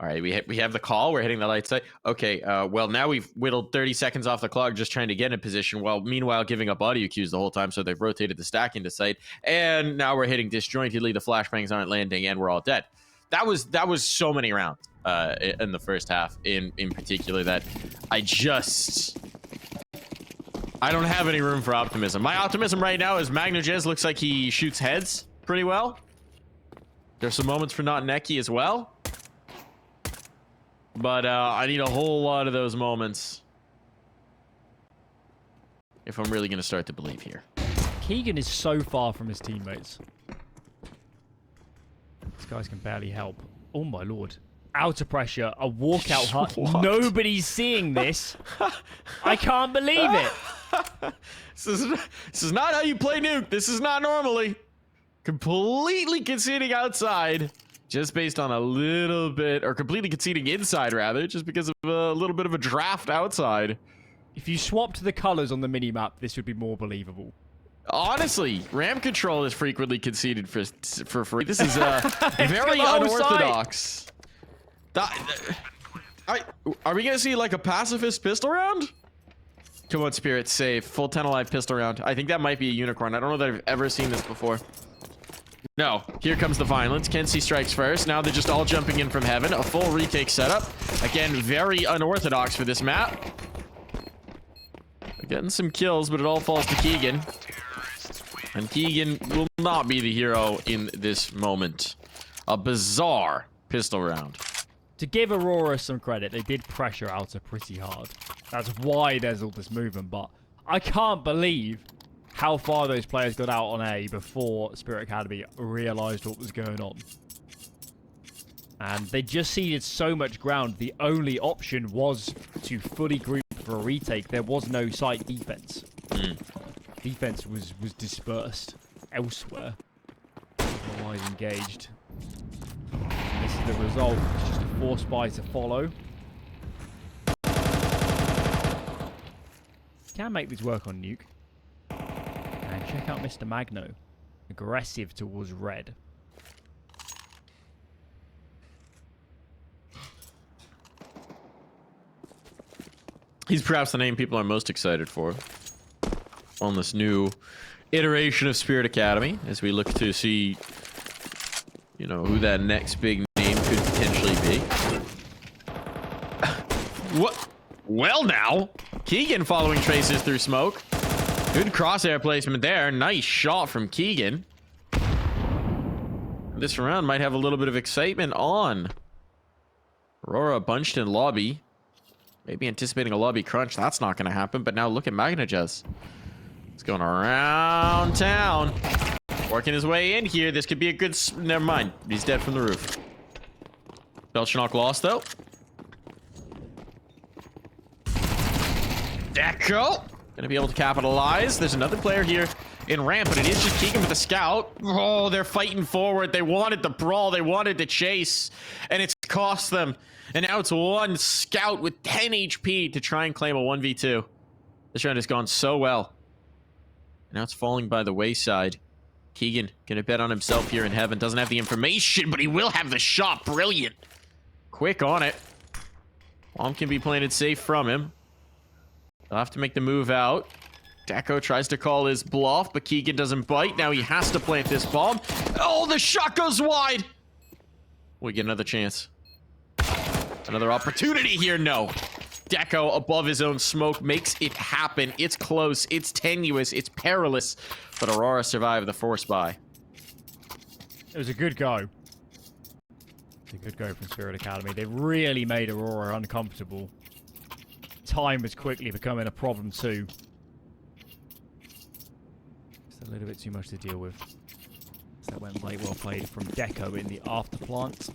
All right, we have the call. We're hitting the light side. Okay, well, now we've whittled 30 seconds off the clock just trying to get in position, while meanwhile giving up audio cues the whole time, so they've rotated the stack into sight. And now we're hitting disjointedly. The flashbangs aren't landing, and we're all dead. That was so many rounds in the first half, in particular, that I don't have any room for optimism. My optimism right now is MagnaJez looks like he shoots heads pretty well. There's some moments for notineki as well. But I need a whole lot of those moments if I'm really going to start to believe here. Keegan is so far from his teammates. These guys can barely help. Oh my lord. Out of pressure, a walkout hut. What? Nobody's seeing this. I can't believe it. This is not how you play Nuke. This is not normally. Completely conceding outside. Just based on a little bit, or completely conceding inside, rather, just because of a little bit of a draft outside. If you swapped the colors on the minimap, this would be more believable. Honestly, RAM control is frequently conceded for free. This is very unorthodox. Are we going to see like a pacifist pistol round? Come on, Spirit, save. Full 10 alive pistol round. I think that might be a unicorn. I don't know that I've ever seen this before. No, here comes the violence. KENSI strikes first. Now they're just all jumping in from heaven. A full retake setup. Again, very unorthodox for this map. They're getting some kills, but it all falls to Keegan. And Keegan will not be the hero in this moment. A bizarre pistol round. To give Aurora some credit, they did pressure Alta pretty hard. That's why there's all this movement, but I can't believe how far those players got out on A before Spirit Academy realized what was going on. And they just ceded so much ground. The only option was to fully group for a retake. There was no site defense. Defense was dispersed elsewhere. Otherwise engaged. And this is the result. It's just a force buy to follow. Can make this work on Nuke. And check out Mr. Magno. Aggressive towards red. He's perhaps the name people are most excited for on this new iteration of Spirit Academy, as we look to see, you know, who that next big name could potentially be. What? Well, now Keegan following traces through smoke. Good crosshair placement there. Nice shot from Keegan. This round might have a little bit of excitement on. Aurora bunched in lobby. Maybe anticipating a lobby crunch. That's not going to happen. But now look at MagnaJez. He's going around town. Working his way in here. This could be a good... Never mind. He's dead from the roof. Belchanok lost, though. Deco. Gonna be able to capitalize. There's another player here in ramp, but it is just Keegan with the scout. Oh, they're fighting forward. They wanted the brawl. They wanted to chase, and it's cost them. And now it's one scout with 10 HP to try and claim a 1v2. This round has gone so well. Now it's falling by the wayside. Keegan gonna bet on himself here in heaven. Doesn't have the information, but he will have the shot. Brilliant. Quick on it. Bomb can be planted safe from him. They'll have to make the move out. Deco tries to call his bluff, but Keegan doesn't bite. Now he has to plant this bomb. Oh, the shot goes wide. We get another chance. Another opportunity here. No. Deco above his own smoke makes it happen. It's close. It's tenuous. It's perilous. But Aurora survived the force buy. It was a good go. It's a good go from Spirit Academy. They really made Aurora uncomfortable. Time was quickly becoming a problem too. Just a little bit too much to deal with. So that went late, well played from Deco in the after plant.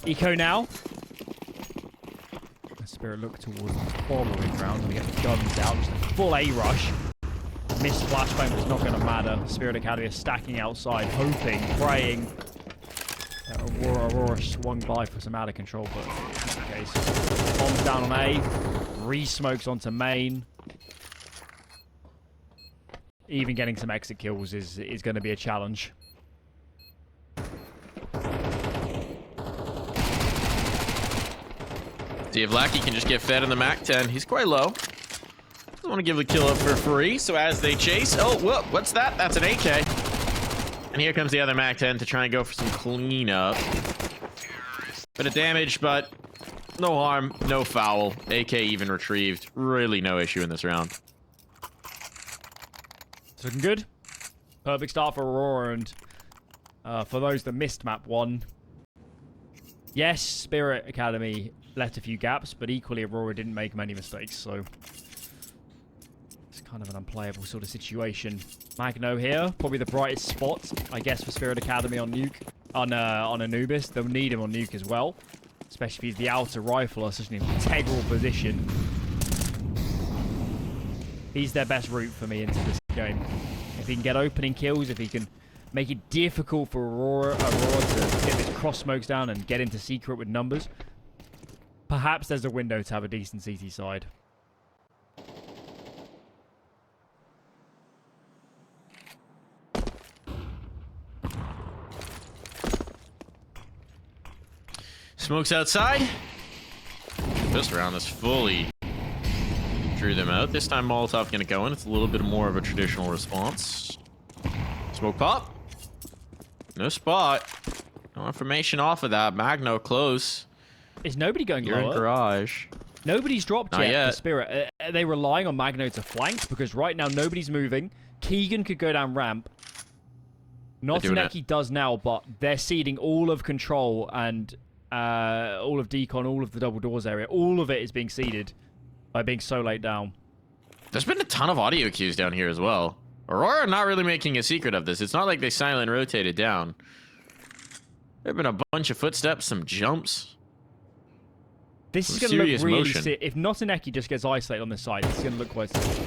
Eco now. Spirit look towards the following round. We get the guns out. Just a full A rush. Missed flashbang, but it's not going to matter. Spirit Academy is stacking outside, hoping, praying. Aurora swung by for some out of control, but that's the case. Bombs down on A. Re-smokes onto main. Even getting some exit kills is going to be a challenge. See if Lackey can just get fed in the MAC-10. He's quite low. Doesn't want to give the kill up for free, so as they chase... Oh, whoa, what's that? That's an AK. And here comes the other MAC-10 to try and go for some cleanup. Bit of damage, but no harm, no foul. AK even retrieved. Really no issue in this round. It's looking good. Perfect start for Aurora, and for those that missed map 1, yes, Spirit Academy left a few gaps, but equally Aurora didn't make many mistakes, so it's kind of an unplayable sort of situation. Magno here, probably the brightest spot, I guess, for Spirit Academy on Nuke, on Anubis. They'll need him on Nuke as well, especially if he's the outer rifler, such an integral position. He's their best route for me into this game. If he can get opening kills, if he can make it difficult for Aurora to get his cross smokes down and get into secret with numbers, perhaps there's a window to have a decent CT side. Smokes outside. This round is fully drew them out. This time Molotov gonna go in. It's a little bit more of a traditional response. Smoke pop. No spot. No information off of that. Magno close. Is nobody going You're lower? in garage. Nobody's dropped Not yet. for Spirit. Are they relying on Magno to flank? Because right now nobody's moving. Keegan could go down ramp. Notineki does now, but they're ceding all of control and all of decon, all of the double doors area. All of it is being ceded by being so late down. There's been a ton of audio cues down here as well. Aurora not really making a secret of this. It's not like they silent rotated down. There have been a bunch of footsteps, some jumps. This is going to look really... If Notineki just gets isolated on this side, it's going to look quite simple.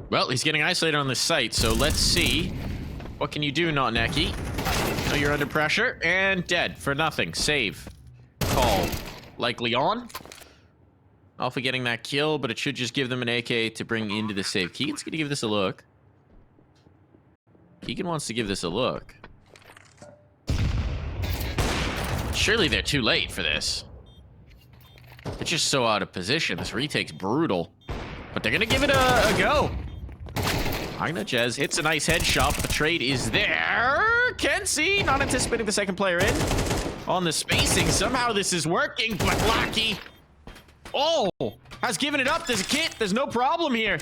Well, he's getting isolated on this site, so let's see. What can you do, Notineki? Oh, you're under pressure, and dead for nothing. Save. Call. Likely on. Alpha getting that kill, but it should just give them an AK to bring into the save. Keegan's going to give this a look. Keegan wants to give this a look. Surely they're too late for this. It's just so out of position. This retake's brutal. But they're going to give it a go. Magna Jez hits a nice headshot, but the trade is there. KENSI not anticipating the second player in. On the spacing, somehow this is working, but Lackey... Oh, has given it up. There's a kit. There's no problem here.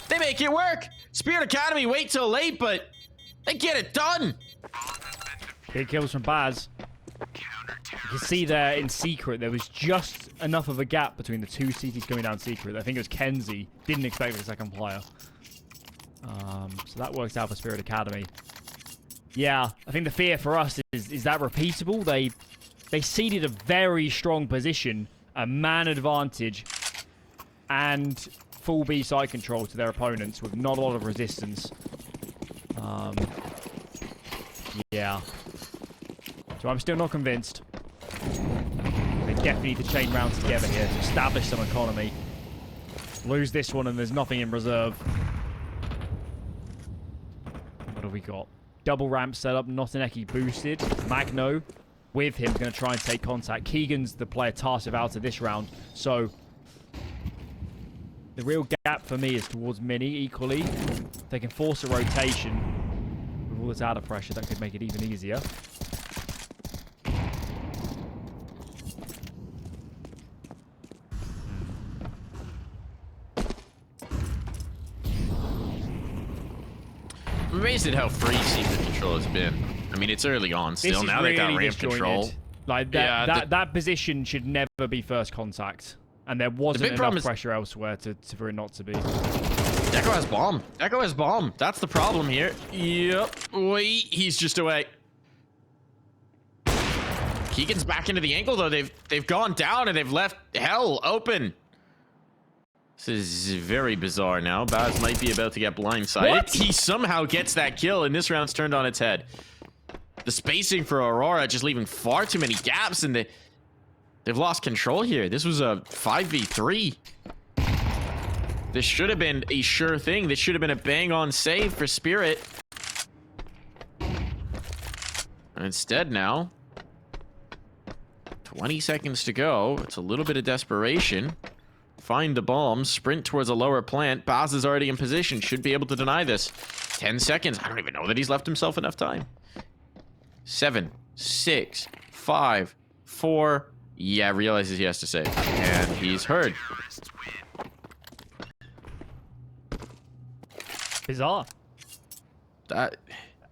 They make it work. Spirit Academy wait till late, but they get it done. Big kills from Baz. You can see there in secret, there was just enough of a gap between the two CTs going down secret. I think it was KENSI. Didn't expect the second player. So that works out for Spirit Academy. Yeah, I think the fear for us is that repeatable? They seeded a very strong position, a man advantage, and full B side control to their opponents with not a lot of resistance. Yeah. So I'm still not convinced. They definitely need to chain rounds together here to establish some economy. Lose this one and there's nothing in reserve. What have we got? Double ramp setup, Notineki boosted. Magno with him going to try and take contact. Keegan's the player tasked with out of this round. So the real gap for me is towards Mini equally. If they can force a rotation with all this out of pressure, that could make it even easier. I'm amazed at how free secret control has been. I mean, it's early on still. Now really they got ramp control. Like that position should never be first contact, and there wasn't enough pressure elsewhere for it not to be. Deco has bomb. Deco has bomb. That's the problem here. Yep. Wait, he's just away. Keegan's back into the angle though. They've gone down and they've left hell open. This is very bizarre now. Baz might be about to get blindsided. What? He somehow gets that kill, and this round's turned on its head. The spacing for Aurora just leaving far too many gaps, and they've lost control here. This was a 5v3. This should have been a sure thing. This should have been a bang-on save for Spirit. And instead now, 20 seconds to go. It's a little bit of desperation. Find the bomb, sprint towards a lower plant. Baz is already in position, should be able to deny this. 10 seconds. I don't even know that he's left himself enough time. 7, 6, 5, 4. Yeah, realizes he has to save. And he's heard. Bizarre. That...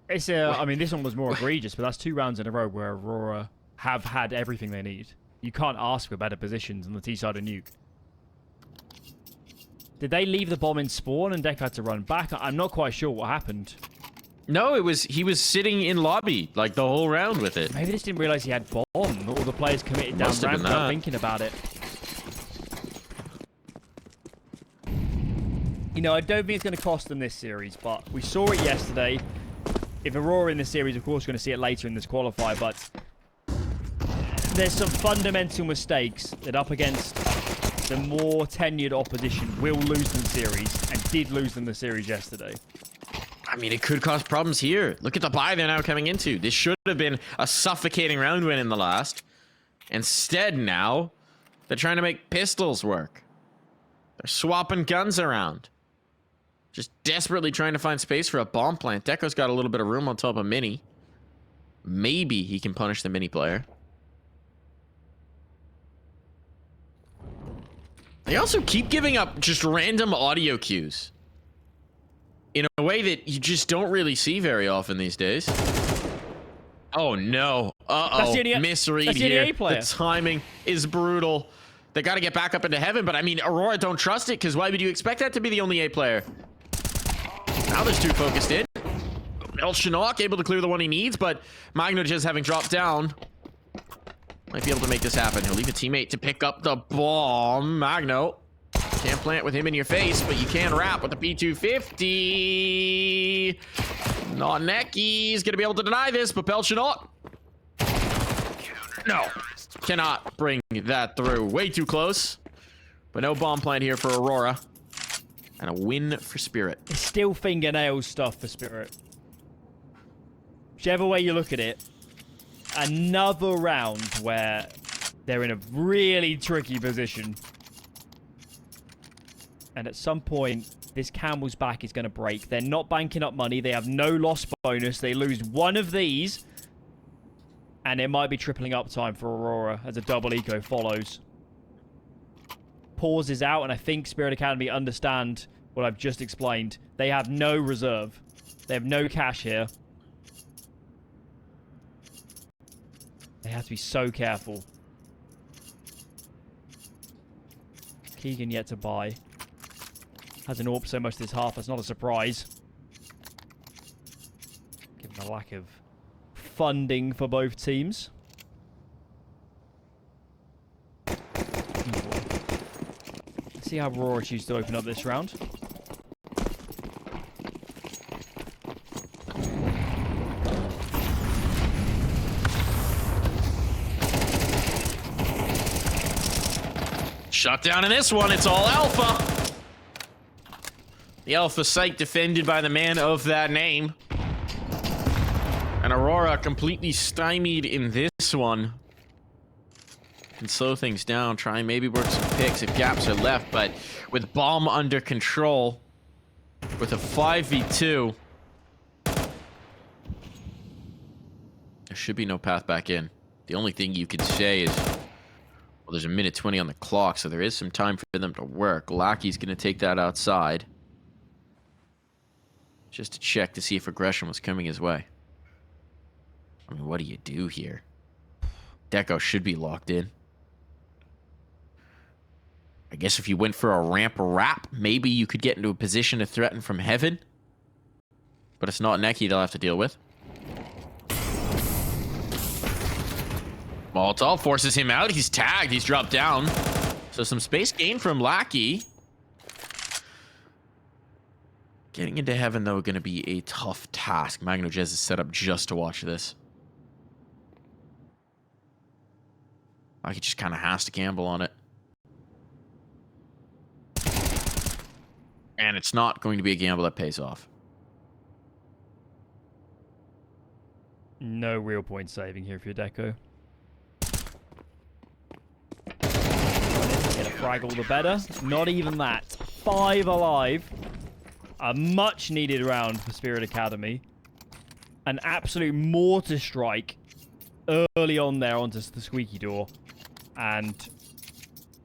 It's I mean, this one was more egregious, but that's 2 rounds in a row where Aurora have had everything they need. You can't ask for better positions on the T side of Nuke. Did they leave the bomb in spawn and Deck had to run back? I'm not quite sure what happened. No, he was sitting in lobby like the whole round with it. Maybe they just didn't realize he had bomb. All the players committed down ramp without thinking about it. You know, I don't think it's going to cost them this series, but we saw it yesterday. If Aurora in this series, of course, we're going to see it later in this qualifier, but there's some fundamental mistakes that up against the more tenured opposition will lose them series, and did lose them the series yesterday. I mean, it could cause problems here. Look at the buy they're now coming into. This should have been a suffocating round win in the last. Instead, now, they're trying to make pistols work. They're swapping guns around. Just desperately trying to find space for a bomb plant. Deco's got a little bit of room on top of Mini. Maybe he can punish the Mini player. They also keep giving up just random audio cues. In a way that you just don't really see very often these days. Oh no. Uh-oh. Misread here. The timing is brutal. They got to get back up into heaven, but I mean, Aurora don't trust it, because why would you expect that to be the only A player? Now there's 2 focused in. El Shinnok able to clear the one he needs, but Magno just having dropped down. Might be able to make this happen. He'll leave a teammate to pick up the bomb. Magno. Can't plant with him in your face, but you can wrap with the P250. Notineki's gonna be able to deny this, but Pelchinot. No. Cannot bring that through. Way too close. But no bomb plant here for Aurora. And a win for Spirit. It's still fingernail stuff for Spirit. Whichever way you look at it, another round where they're in a really tricky position. And at some point, this camel's back is going to break. They're not banking up money. They have no loss bonus. They lose one of these. And it might be tripling up time for Aurora as a double eco follows. Pause is out, and I think Spirit Academy understand what I've just explained. They have no reserve. They have no cash here. They have to be so careful. Keegan yet to buy. Hasn't AWP so much this half. That's not a surprise. Given the lack of funding for both teams. Let's see how Aurora chooses to open up this round. Shut down in this one. It's all Alpha. The Alpha site defended by the man of that name. And Aurora completely stymied in this one. Can slow things down, try and maybe work some picks if gaps are left, but with bomb under control, with a 5v2, there should be no path back in. The only thing you can say is, well, there's a minute 20 on the clock, so there is some time for them to work. Lackey's going to take that outside. Just to check to see if aggression was coming his way. I mean, what do you do here? Deco should be locked in. I guess if you went for a ramp wrap, maybe you could get into a position to threaten from heaven. But it's not Neki they'll have to deal with. Molotov forces him out. He's tagged. He's dropped down. So some space gain from Lackey. Getting into heaven, though, going to be a tough task. Magno Jez is set up just to watch this. Lackey just kind of has to gamble on it. And it's not going to be a gamble that pays off. No real point saving here for your Deco. frag all the better. Not even that. 5 alive. A much needed round for Spirit Academy. An absolute mortar strike early on there onto the squeaky door. And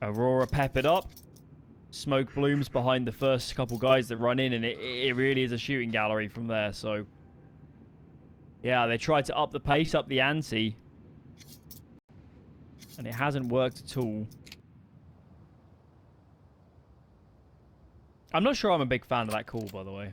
Aurora peppered up. Smoke blooms behind the first couple guys that run in, and it really is a shooting gallery from there. So, yeah, they tried to up the pace, up the ante. And it hasn't worked at all. I'm not sure I'm a big fan of that call, by the way.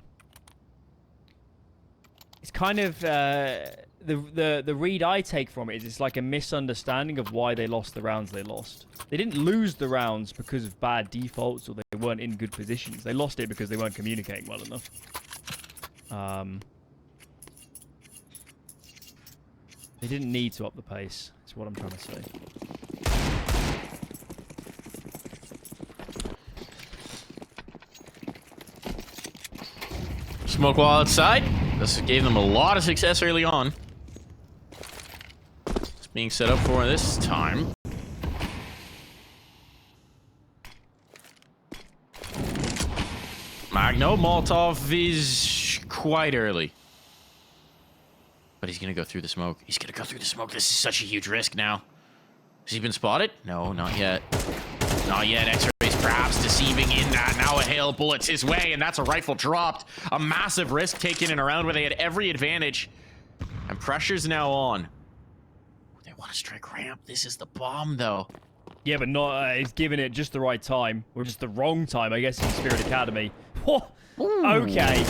It's kind of the read I take from it is it's like a misunderstanding of why they lost the rounds they lost. They didn't lose the rounds because of bad defaults or they weren't in good positions. They lost it because they weren't communicating well enough. They didn't need to up the pace. That's what I'm trying to say. Smoke wall outside. This gave them a lot of success early on. It's being set up for this time. Magno Molotov is quite early. But he's going to go through the smoke. He's going to go through the smoke. This is such a huge risk now. Has he been spotted? No, not yet. Not yet. X-rays perhaps deceiving in that. Now a hail of bullets his way, and that's a rifle dropped. A massive risk taken in a round where they had every advantage. And pressure's now on. They want to strike ramp. This is the bomb, though. Yeah, but not. He's giving it just the right time. Or just the wrong time, I guess, in Spirit Academy. Whoa. Okay.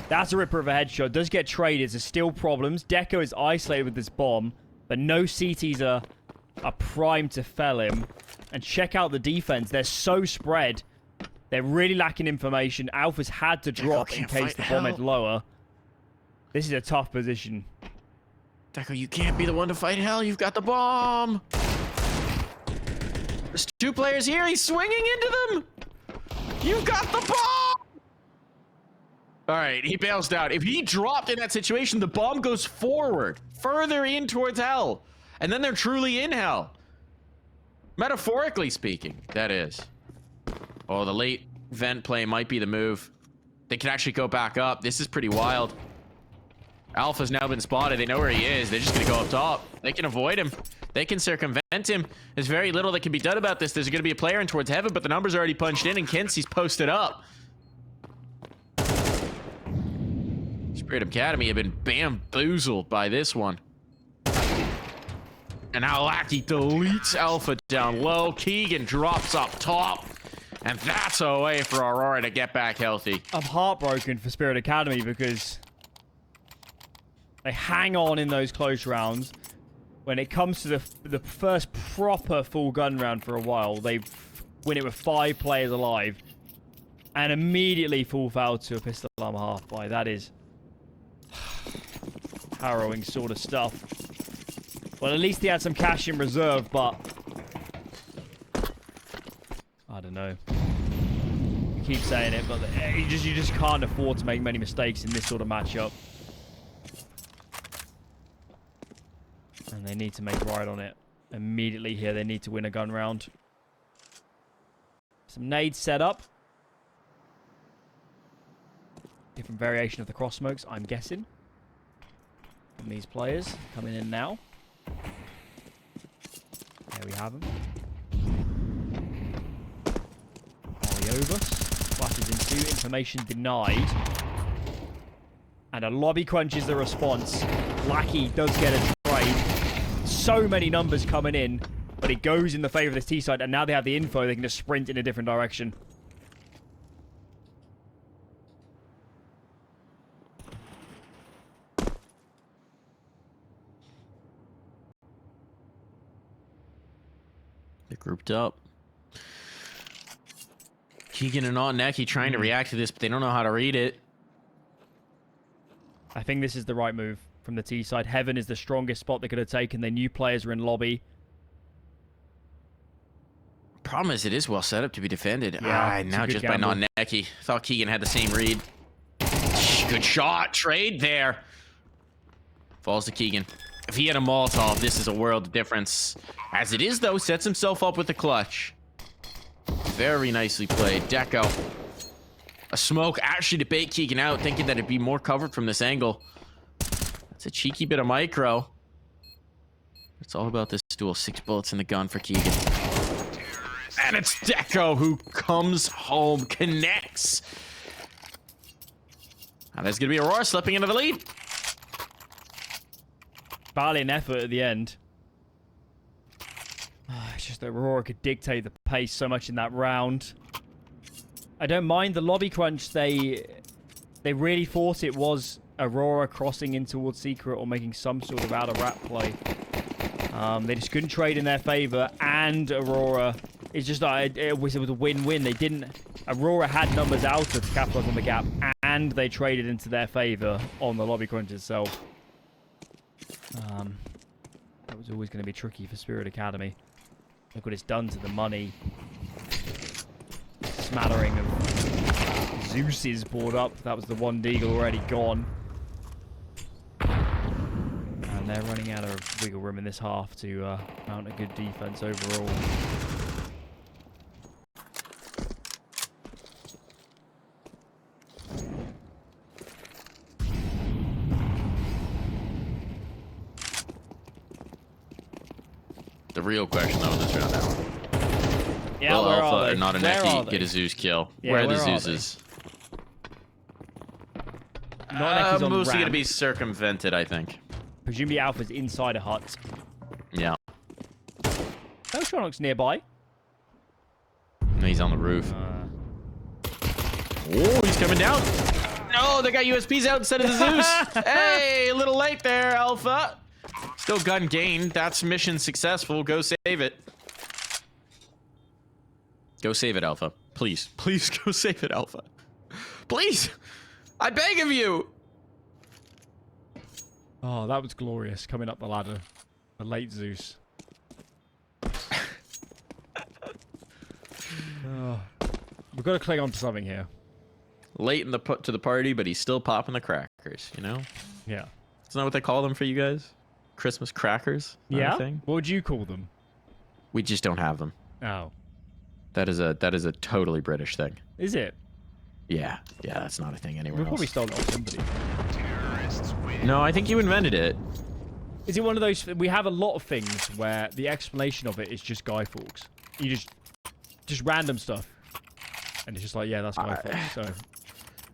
That's a ripper of a headshot. Does get traded. There's still problems. Deco is isolated with this bomb. But no CTs are primed to fell him. And check out the defense. They're so spread. They're really lacking information. Alpha's had to drop in case the bomb went lower. This is a tough position. Deco, you can't be the one to fight hell. You've got the bomb. There's 2 players here. He's swinging into them. You've got the bomb. All right, he bails down. If he dropped in that situation, the bomb goes forward, further in towards hell. And then they're truly in hell. Metaphorically speaking, that is. Oh, the late vent play might be the move. They can actually go back up. This is pretty wild. Alpha's now been spotted. They know where he is. They're just going to go up top. They can avoid him. They can circumvent him. There's very little that can be done about this. There's going to be a player in towards heaven, but the number's already punched in, and KENSI's posted up. Spirit Academy have been bamboozled by this one. And now Lackey deletes Alpha down low. Keegan drops up top. And that's a way for Aurora to get back healthy. I'm heartbroken for Spirit Academy because they hang on in those close rounds. When it comes to the first proper full gun round for a while, they win it with 5 players alive. And immediately fall foul to a pistol armor half by. That is harrowing sort of stuff. Well, at least he had some cash in reserve, but I don't know. You keep saying it, but you just can't afford to make many mistakes in this sort of matchup. And they need to make right on it immediately here. They need to win a gun round. Some nades set up. Different variation of the cross smokes, I'm guessing. From these players coming in now. There we have them. Mariovas flashes into, information denied. And a lobby crunch is the response. Lackey does get a trade. So many numbers coming in, but it goes in the favor of this T side, and now they have the info, they can just sprint in a different direction. They're grouped up. Keegan and notineki trying to react to this, but they don't know how to read it. I think this is the right move from the T side. Heaven is the strongest spot they could have taken. Their new players are in lobby. Problem is, it is well set up to be defended. Yeah, now just gamble by notineki. Thought Keegan had the same read. Good shot. Trade there. Falls to Keegan. If he had a Molotov, this is a world of difference. As it is, though, sets himself up with the clutch. Very nicely played. Deco. A smoke actually to bait Keegan out, thinking that it'd be more covered from this angle. That's a cheeky bit of micro. It's all about this duel. 6 bullets in the gun for Keegan. And it's Deco who comes home, connects. Now there's going to be Aurora slipping into the lead. Valiant effort at the end. It's just that Aurora could dictate the pace so much in that round. I don't mind the lobby crunch. They really thought it was Aurora crossing in towards Secret or making some sort of out-of-wrap play. They just couldn't trade in their favor, and Aurora... It's just like it was a win-win. They didn't... Aurora had numbers out to capitalize on the gap, and they traded into their favor on the lobby crunch itself. That was always going to be tricky for Spirit Academy. Look what it's done to the money. Smattering of Zeus's board up. That was the one deagle already gone. And they're running out of wiggle room in this half to mount a good defense overall. The real question, though, in this round now. Yeah, Will where Alpha are they? or Notineki get a Zeus kill? Yeah, where are the where are Zeuses? Notineki's on mostly ramp. going to be circumvented, I think. Presumably Alpha's inside a hut. Yeah. No Shronok's nearby. And he's on the roof. Oh, he's coming down. No, they got USPs out instead of the Zeus. Hey, a little late there, Alpha. Still gun gained. That's mission successful. Go save it. Go save it, Alpha. Please. Please go save it, Alpha. Please. I beg of you. Oh, that was glorious. Coming up the ladder. The late Zeus. We've got to cling on to something here. Late in the to the party, but he's still popping the crackers, you know? Yeah. Isn't that what they call them for you guys? Christmas crackers? Yeah? Thing? What would you call them? We just don't have them. Oh. That is a totally British thing. Is it? Yeah. Yeah, that's not a thing anywhere We've probably else. stolen it off somebody. No, I think you invented it. Is it one of those... We have a lot of things where the explanation of it is just Guy Fawkes. You just random stuff. And it's just like, yeah, that's Guy Fawkes, so...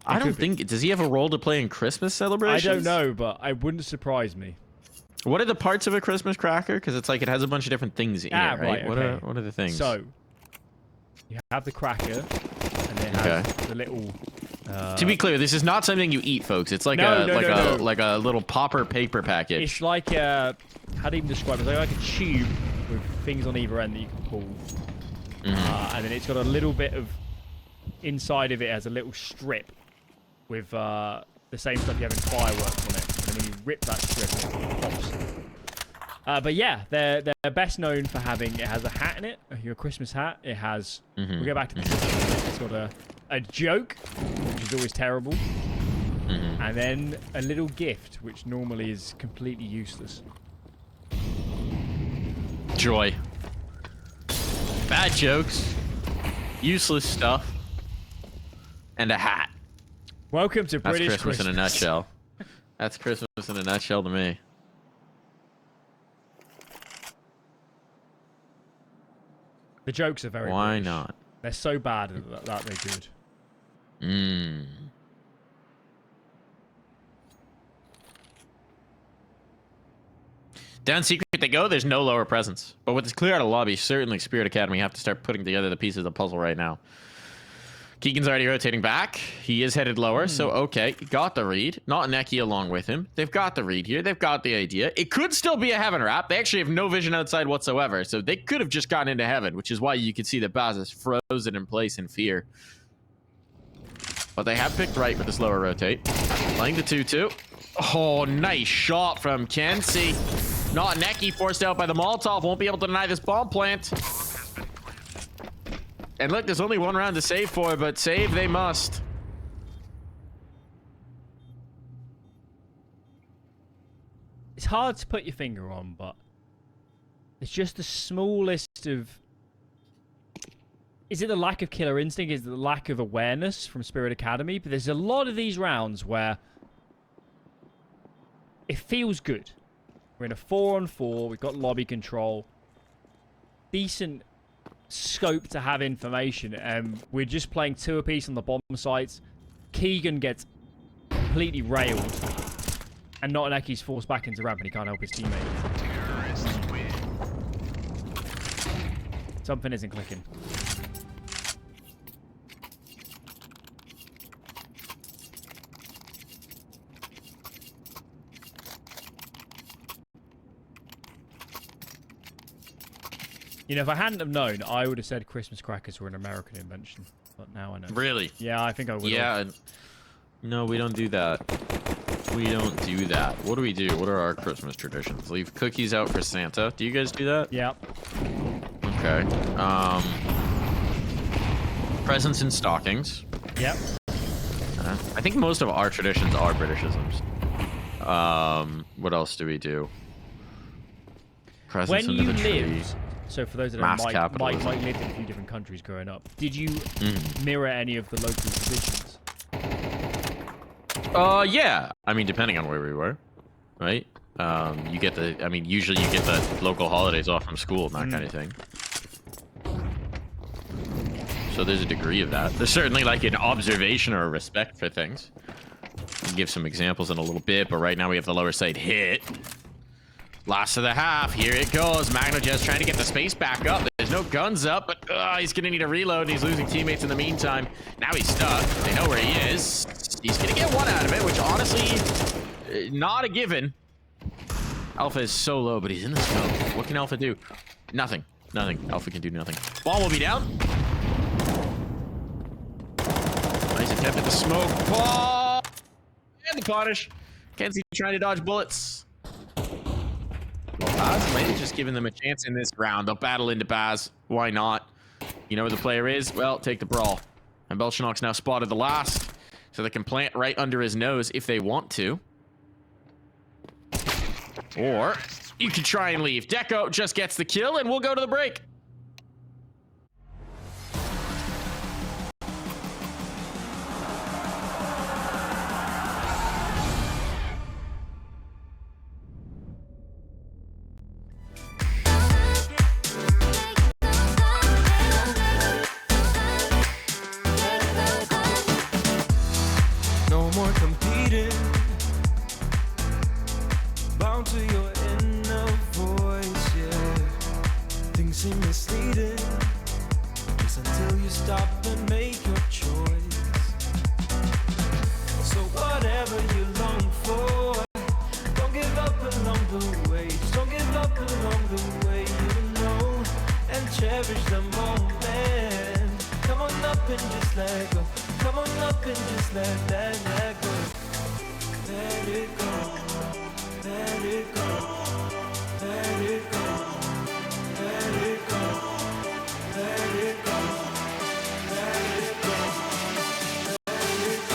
I don't think... Does he have a role to play in Christmas celebrations? I don't know, but it wouldn't surprise me. What are the parts of a Christmas cracker? Because it's like it has a bunch of different things in it, right? Right, okay. What are the things? So, you have the cracker, and it has the little... to be clear, this is not something you eat, folks. It's like like a little popper paper package. It's like how do you even describe it? It's like a tube with things on either end that you can pull. And then it's got a little bit of... Inside of it has a little strip with the same stuff you have in fireworks on it. And then when you rip that strip, it pops. But yeah, they're best known for having... It has a hat in it, your Christmas hat. It has... We'll go back to the... It's got a joke, which is always terrible. And then a little gift, which normally is completely useless. Joy. Bad jokes. Useless stuff. And a hat. Welcome to British That's Christmas in a nutshell. That's Christmas in a nutshell to me. The jokes are very Why British. not? They're so bad that they're good. Down secret they go. There's no lower presence. But with this clear out of lobby, certainly Spirit Academy have to start putting together the pieces of the puzzle right now. Keegan's already rotating back. He is headed lower, so okay. Got the read. Notineki along with him. They've got the read here. They've got the idea. It could still be a heaven wrap. They actually have no vision outside whatsoever, so they could have just gotten into heaven, which is why you can see that Baz is frozen in place in fear. But they have picked right with this lower rotate. Playing the 2-2. Oh, nice shot from KENSI. Notineki forced out by the Molotov. Won't be able to deny this bomb plant. And look, there's only one round to save for, but save they must. It's hard to put your finger on, but it's just the smallest of Is it the lack of killer instinct? Is it the lack of awareness from Spirit Academy? But there's a lot of these rounds where it feels good. We're in a 4-on-4. We've got lobby control. Decent scope to have information. And we're just playing 2 apiece on the bomb sites. Keegan gets completely railed. And Notineki's forced back into ramp and he can't help his teammate. Something isn't clicking. You know, if I hadn't have known, I would have said Christmas crackers were an American invention. But now I know. Really? Yeah, I think I would. Yeah. No, we don't do that. We don't do that. What do we do? What are our Christmas traditions? Leave cookies out for Santa. Do you guys do that? Yeah. Okay. Presents and stockings. Yep. I think most of our traditions are Britishisms. What else do we do? Presents When under you the tree. lived, so for those that Mass Mike capitalism. lived in a few different countries growing up, did you mirror any of the local traditions? Yeah. I mean, depending on where we were, right? You get the, I mean, usually you get the local holidays off from school and that kind of thing. So there's a degree of that. There's certainly like an observation or a respect for things. I'll give some examples in a little bit, but right now we have the lower side hit. Last of the half. Here it goes. Magno just trying to get the space back up. There's no guns up, but he's going to need a reload, and he's losing teammates in the meantime. Now he's stuck. They know where he is. He's going to get one out of it, which honestly, not a given. Alpha is so low, but he's in the scope. What can Alpha do? Nothing. Nothing. Alpha can do nothing. Bomb will be down. Nice attempt at the smoke. Ball! And the punish. KENSI trying to dodge bullets. Well, Baz might have just given them a chance in this round. They'll battle into Baz. Why not? You know where the player is? Well, take the brawl. And Belchanok's now spotted the last. So they can plant right under his nose if they want to. Or you can try and leave. Deco just gets the kill, and we'll go to the break. No more competing. Bound to your inner voice, yeah. Things seem misleading just until you stop and make your choice. So whatever you long for, don't give up along the way. Just don't give up along the way, you know, and cherish the moment. Come on up and just let go. Come on up and just let go. Let it go. Let it go. Let it go. Let it go. Let it go. Let it go. Let it go.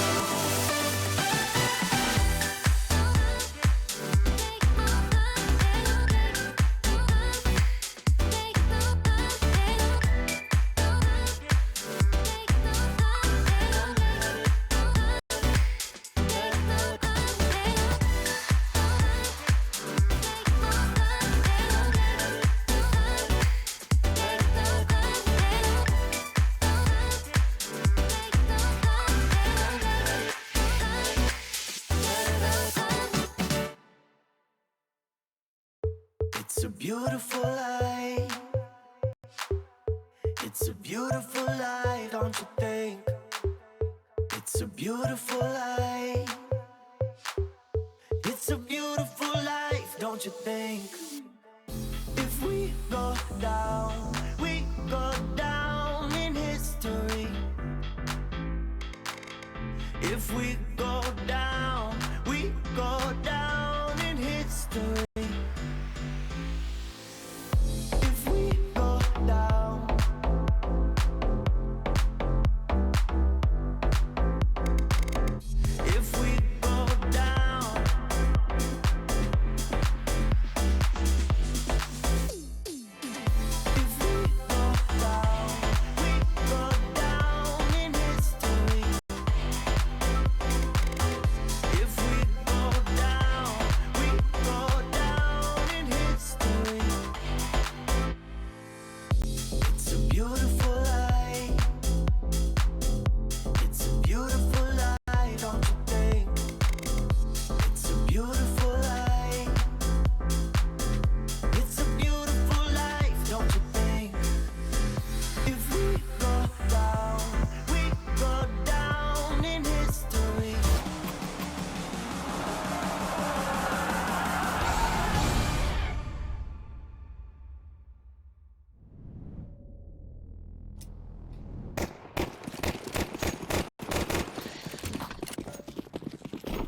It's a beautiful life. It's a beautiful life, don't you think? It's a beautiful life. It's a beautiful life, don't you think? If we go down in history. If we go down in history. If we go down, if we go down, if we go down, we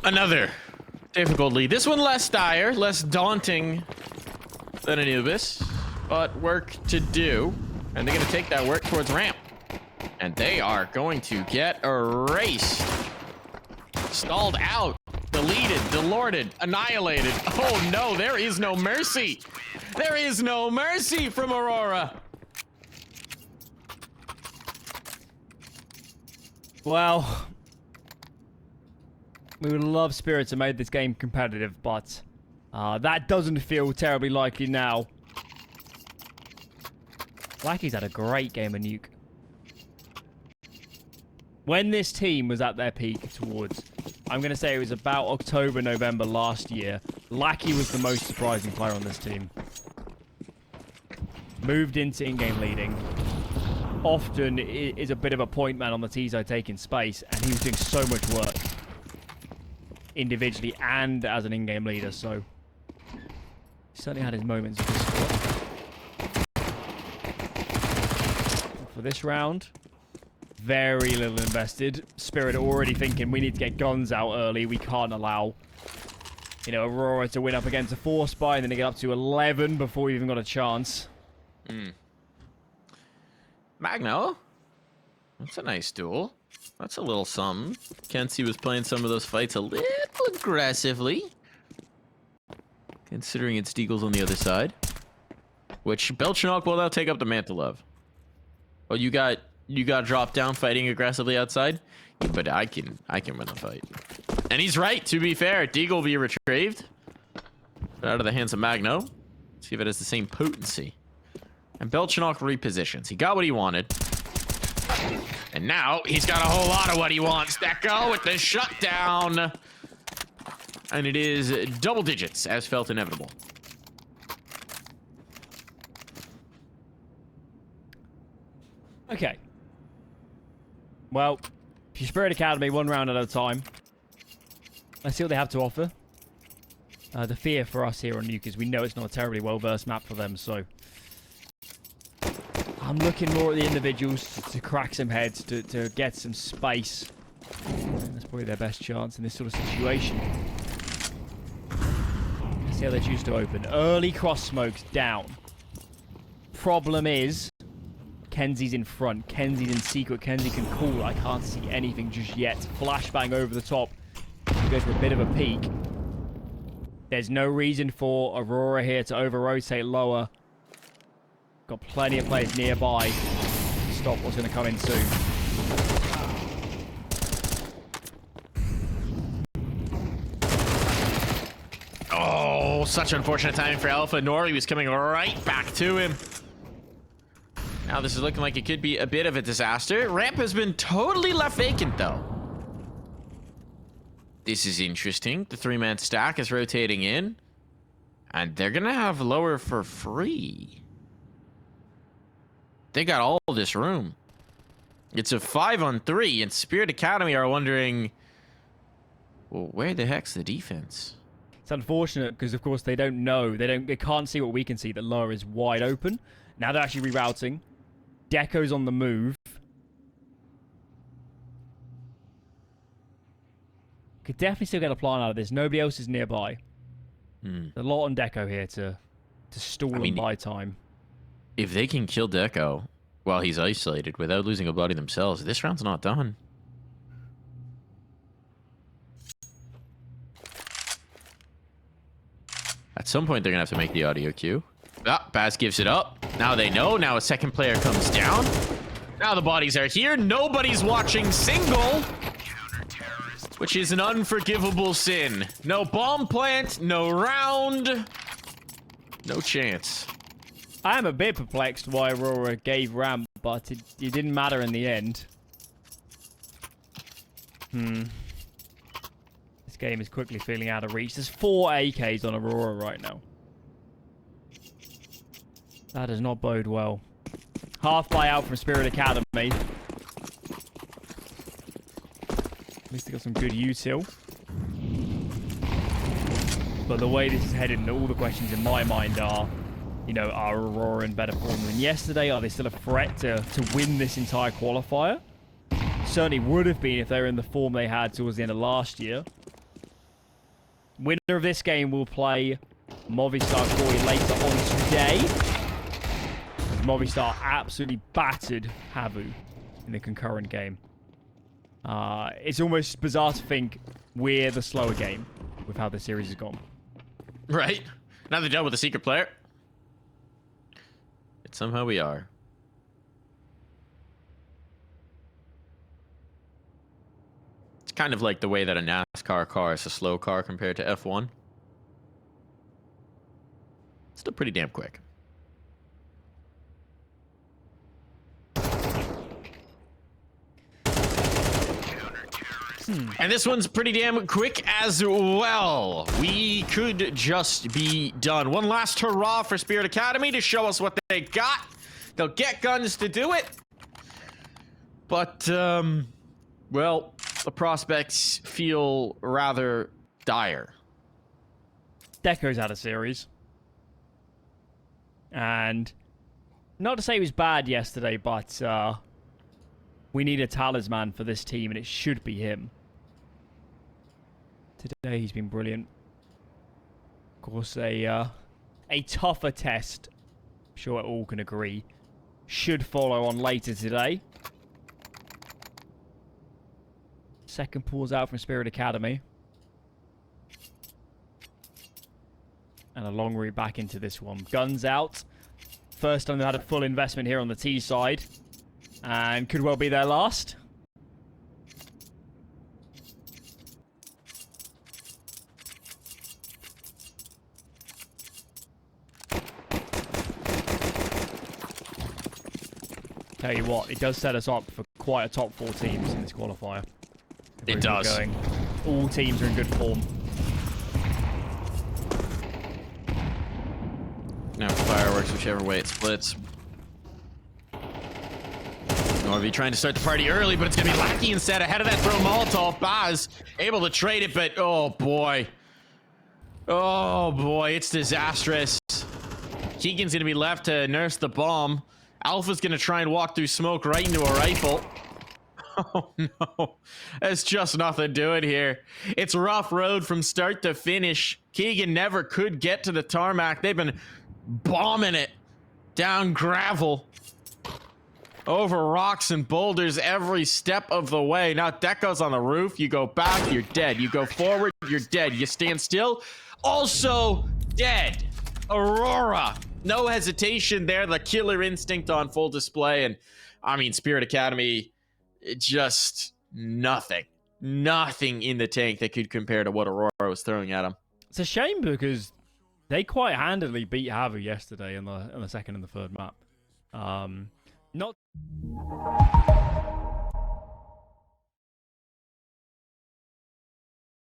Another difficult lead. This one less dire, less daunting than Anubis, but work to do. And they're going to take that work towards ramp. And they are going to get erased. Stalled out. Deleted. Delorded. Annihilated. Oh no, there is no mercy. There is no mercy from Aurora. Well, we would love Spirit to make this game competitive, but that doesn't feel terribly likely now. Blacky's had a great game of Nuke. When this team was at their peak towards, I'm going to say it was about October, November last year, Lackey was the most surprising player on this team. Moved into in-game leading. Often is a bit of a point man on the T-side taking space, and he was doing so much work. Individually and as an in-game leader, so... He certainly had his moments of this squad. For this round... Very little invested. Spirit already thinking we need to get guns out early. We can't allow, you know, Aurora to win up against a 4-spy and then they get up to 11 before we even got a chance. Magno. That's a nice duel. That's a little something. KENSI was playing some of those fights a little aggressively. Considering it's Deagles on the other side. Which Belchanok will now take up the mantle of. Oh, you got dropped down fighting aggressively outside, but I can win the fight. And he's right, to be fair. Deagle will be retrieved out of the hands of Magno. See if it has the same potency. And Belchanok repositions. He got what he wanted. And now he's got a whole lot of what he wants. Deco with the shutdown. And it is double digits, as felt inevitable. Okay. Well, if you Spirit Academy, one round at a time. Let's see what they have to offer. The fear for us here on Nuke is we know it's not a terribly well-versed map for them, so... I'm looking more at the individuals to crack some heads, to get some space. That's probably their best chance in this sort of situation. Let's see how they choose to open. Early cross smokes down. Problem is... KENSI's in front. KENSI's in secret. KENSI can call. I can't see anything just yet. Flashbang over the top. He goes for a bit of a peek. There's no reason for Aurora here to over-rotate lower. Got plenty of players nearby. Stop what's going to come in soon. Oh, such unfortunate timing for Alpha. Nori was coming right back to him. Now this is looking like it could be a bit of a disaster. Ramp has been totally left vacant, though. This is interesting. The 3-man stack is rotating in. And they're going to have lower for free. They got all this room. It's a 5-on-3, and Spirit Academy are wondering, well, where the heck's the defense? It's unfortunate because, of course, they don't know. They can't see what we can see, that lower is wide open. Now they're actually rerouting. Deco's on the move. Could definitely still get a plan out of this. Nobody else is nearby. There's a lot on Deco here to stall and buy time. If they can kill Deco while he's isolated without losing a body themselves, this round's not done. At some point, they're going to have to make the audio cue. Ah, Baz gives it up. Now they know. Now a second player comes down. Now the bodies are here. Nobody's watching single, which is an unforgivable sin. No bomb plant, no round, no chance. I am a bit perplexed why Aurora gave ramp, but it didn't matter in the end. This game is quickly feeling out of reach. There's 4 AKs on Aurora right now. That does not bode well. Half buy out from Spirit Academy. At least they got some good util. But the way this is headed, and all the questions in my mind are, you know, are Aurora in better form than yesterday? Are they still a threat to win this entire qualifier? Certainly would have been if they were in the form they had towards the end of last year. Winner of this game will play Movistar Corey later on today. Movistar absolutely battered Havu in the concurrent game. It's almost bizarre to think we're the slower game with how the series has gone. Right? Now they're done with the secret player. But somehow we are. It's kind of like the way that a NASCAR car is a slow car compared to F1. Still pretty damn quick. And this one's pretty damn quick as well. We could just be done. One last hurrah for Spirit Academy to show us what they got. They'll get guns to do it. But, well, the prospects feel rather dire. Deco's out of series. And not to say he was bad yesterday, but we need a talisman for this team, and it should be him. Today he's been brilliant. Of course, a tougher test, I'm sure all can agree, should follow on later today. Second pulls out from Spirit Academy. And a long route back into this one. Guns out. First time they had a full investment here on the T side. And could well be their last. Tell you what, it does set us up for quite a top 4 teams in this qualifier. It does. Going. All teams are in good form. Now fireworks, whichever way it splits. Norby trying to start the party early, but it's going to be Lackey instead. Ahead of that throw Molotov. Baz able to trade it, but oh boy. Oh boy, it's disastrous. Keegan's going to be left to nurse the bomb. Alpha's going to try and walk through smoke right into a rifle. Oh no, there's just nothing doing here. It's a rough road from start to finish. Keegan never could get to the tarmac. They've been bombing it down gravel, over rocks and boulders every step of the way. Now Deco's on the roof. You go back, you're dead. You go forward, you're dead. You stand still, also dead. Aurora, no hesitation there. The killer instinct on full display. And I mean, Spirit Academy, just nothing in the tank that could compare to what Aurora was throwing at him. It's a shame because they quite handily beat Havu yesterday in the second and the third map. Not